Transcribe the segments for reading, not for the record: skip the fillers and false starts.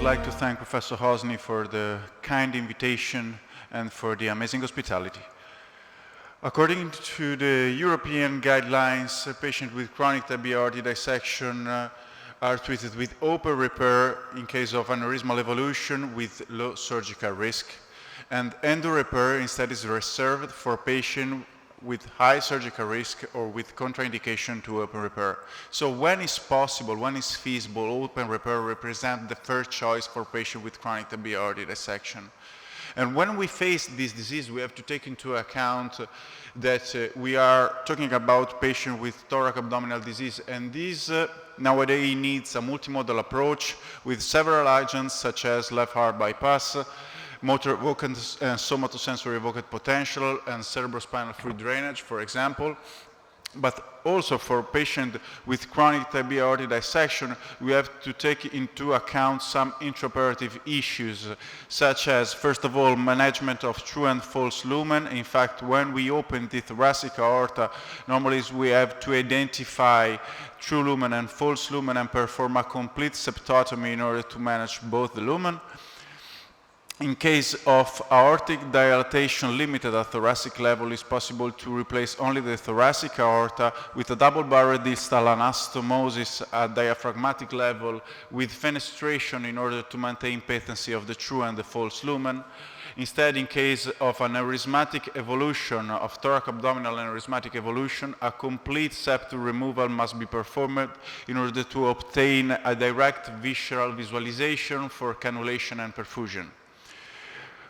like to thank Professor Hosny for the kind invitation and for the amazing hospitality. According to the European guidelines, patients with chronic TB aortic dissection are treated with open repair in case of aneurysmal evolution with low surgical risk, and endo repair instead is reserved for patients with high surgical risk or with contraindication to open repair. So when it's possible, when it's feasible, open repair represents the first choice for patients with chronic TB aortic dissection. And when we face this disease, we have to take into account that we are talking about patients with thoraco-abdominal disease, and this nowadays needs a multimodal approach with several agents such as left heart bypass, motor evoked somatosensory evoked potential, and cerebrospinal fluid drainage, for example. But also for patients with chronic TB aortic dissection, we have to take into account some intraoperative issues, such as, first of all, management of true and false lumen. In fact, when we open the thoracic aorta, normally we have to identify true lumen and false lumen and perform a complete septotomy in order to manage both the lumen. In case of aortic dilatation limited at thoracic level, it's possible to replace only the thoracic aorta with a double-barrel distal anastomosis at diaphragmatic level with fenestration in order to maintain patency of the true and the false lumen. Instead, in case of an aneurysmatic evolution, of thoraco-abdominal aneurysmatic evolution, a complete septum removal must be performed in order to obtain a direct visceral visualization for cannulation and perfusion.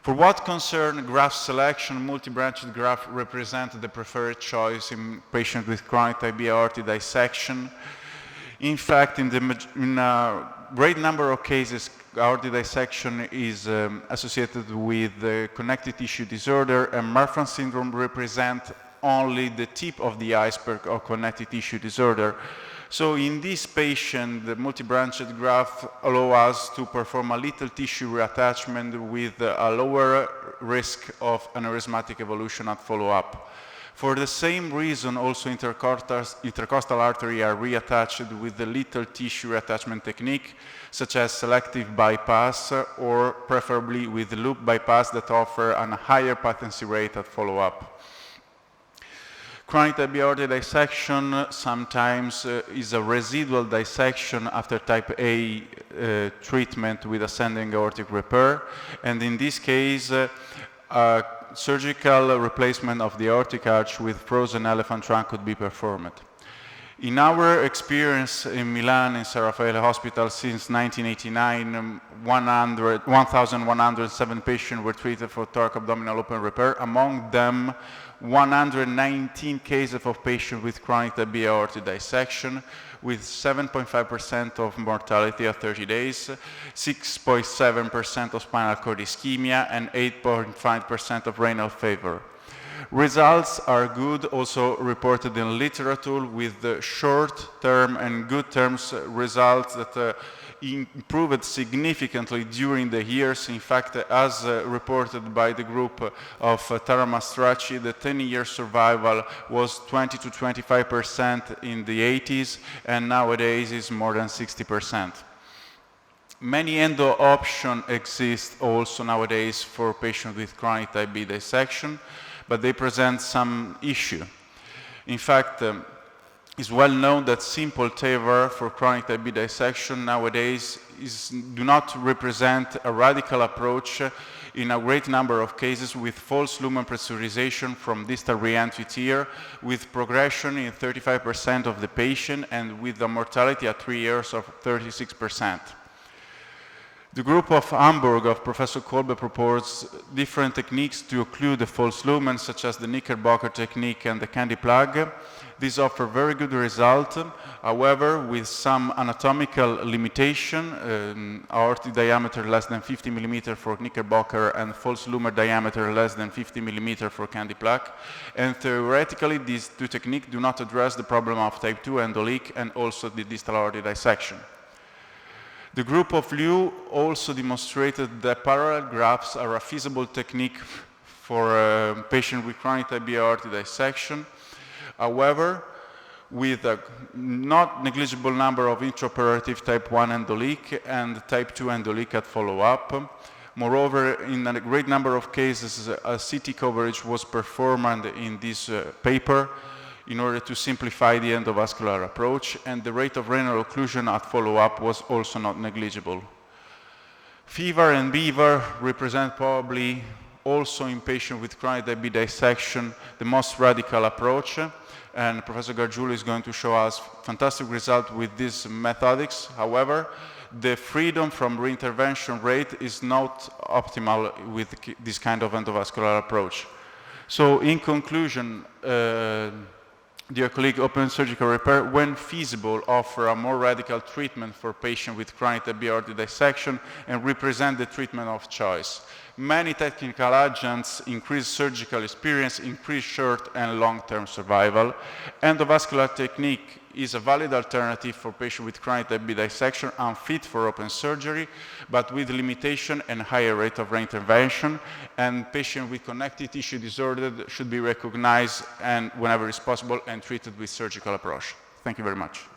For what concerns graft selection, multi-branched graft represent the preferred choice in patients with chronic TB aortic dissection. In fact, in a great number of cases, aortic dissection is associated with connective tissue disorder, and Marfan syndrome represents only the tip of the iceberg of connective tissue disorder. So in this patient, the multi-branched graft allows us to perform a little tissue reattachment with a lower risk of aneurysmatic evolution at follow-up. For the same reason, also intercostal artery are reattached with the little tissue reattachment technique, such as selective bypass or preferably with loop bypass that offer a higher patency rate at follow-up. Chronic TB aortic dissection sometimes is a residual dissection after type A treatment with ascending aortic repair, and in this case, surgical replacement of the aortic arch with frozen elephant trunk could be performed. In our experience in Milan, in San Raffaele Hospital, since 1989, 1,107 patients were treated for thoraco-abdominal open repair. Among them, 119 cases of patients with chronic TB aortic dissection, with 7.5% of mortality at 30 days, 6.7% of spinal cord ischemia, and 8.5% of renal failure. Results are good, also reported in literature, with the short-term and good-term results that improved significantly during the years. In fact, as reported by the group of Tara Mastracci, the 10-year survival was 20 to 25% in the 80s, and nowadays is more than 60%. Many endo options exist also nowadays for patients with chronic TB dissection, but they present some issue. In fact, it's well known that simple TAVR for chronic TB dissection nowadays do not represent a radical approach in a great number of cases with false lumen pressurization from distal re-entry tier, with progression in 35% of the patient and with a mortality at 3 years of 36%. The group of Hamburg of Professor Kolbe proposed different techniques to occlude the false lumen, such as the Knickerbocker technique and the candy plug. These offer very good results, however, with some anatomical limitation, aortic diameter less than 50 mm for Knickerbocker and false lumen diameter less than 50 mm for candy plug. And theoretically, these two techniques do not address the problem of type 2 endoleak and also the distal aortic dissection. The group of Liu also demonstrated that parallel grafts are a feasible technique for patients with chronic TB aortic dissection. However, with a not negligible number of intraoperative type 1 endoleak and type 2 endoleak at follow-up. Moreover, in a great number of cases, a CT coverage was performed in this paper in order to simplify the endovascular approach, and the rate of renal occlusion at follow-up was also not negligible. Fever and beaver represent probably also in patients with chronic TB dissection the most radical approach, and Professor Gargiulo is going to show us fantastic results with these methodics. However, the freedom from reintervention rate is not optimal with this kind of endovascular approach. So in conclusion, dear colleague, open surgical repair, when feasible, offer a more radical treatment for patients with chronic TB aortic dissection and represent the treatment of choice. Many technical agents increase surgical experience, increase short and long-term survival. Endovascular technique is a valid alternative for patients with chronic TB dissection unfit for open surgery, but with limitation and higher rate of reintervention. And patients with connective tissue disorder should be recognized and whenever it's possible and treated with surgical approach. Thank you very much.